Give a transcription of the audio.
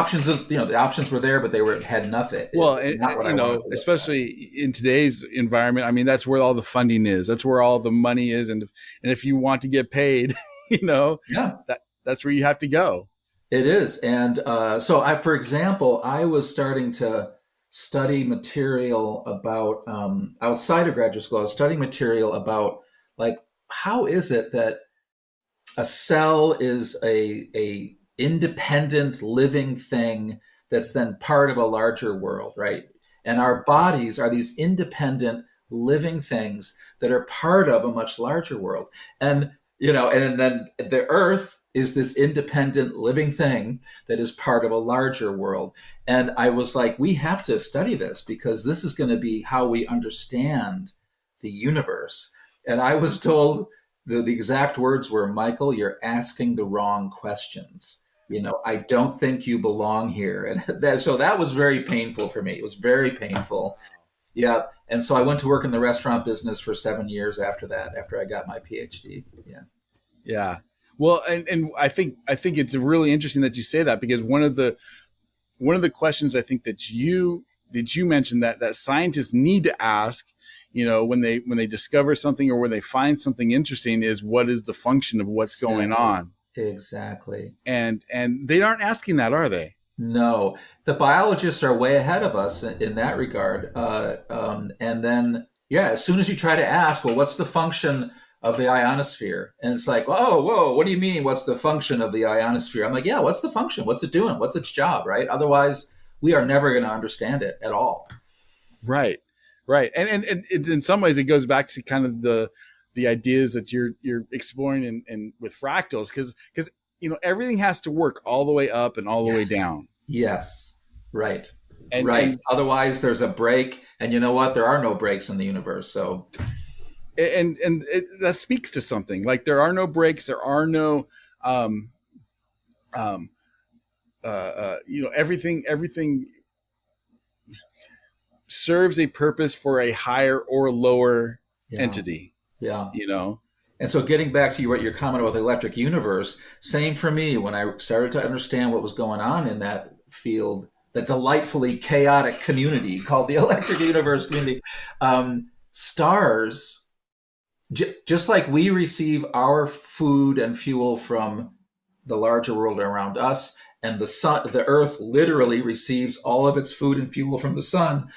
options, the options were there, but had nothing. Well, Not what I wanted to look at. especially in today's environment, I mean, that's where all the funding is. That's where all the money is, and if you want to get paid, Yeah. that's where you have to go. It is. And so for example, I was starting to study material about, outside of graduate school, I was studying material about, like, how is it that a cell is a independent living thing that's then part of a larger world, right? And our bodies are these independent living things that are part of a much larger world. And and then the earth is this independent living thing that is part of a larger world. And I was like, we have to study this because this is going to be how we understand the universe. And I was told, the exact words were, Michael, you're asking the wrong questions. I don't think you belong here. And so that was very painful for me. It was very painful. Yeah. And so I went to work in the restaurant business for 7 years after that, after I got my PhD. Yeah. Yeah. Well, and I think it's really interesting that you say that, because one of the questions I think that you mentioned that scientists need to ask, when they discover something or when they find something interesting, is what is the function of what's going Exactly. on? Exactly. And they aren't asking that, are they? No, the biologists are way ahead of us in that regard. And then, yeah, as soon as you try to ask, well, what's the function of the ionosphere? And it's like, oh, whoa, what do you mean? What's the function of the ionosphere? I'm like, yeah, what's the function? What's it doing? What's its job? Right? Otherwise, we are never going to understand it at all. Right. Right. And in some ways it goes back to kind of the ideas that you're exploring in with fractals, because everything has to work all the way up and all the way Yes. down. Yes. Right. Right. And Otherwise, there's a break, and you know what? There are no breaks in the universe. So, that speaks to something. Like, there are no breaks, there are no um um everything serves a purpose for a higher or lower yeah, entity, yeah. you know. And so, getting back to your comment about the electric universe, same for me. When I started to understand what was going on in that field, that delightfully chaotic community called the electric universe community, stars, just like we receive our food and fuel from the larger world around us, and the sun, the Earth, literally receives all of its food and fuel from the sun.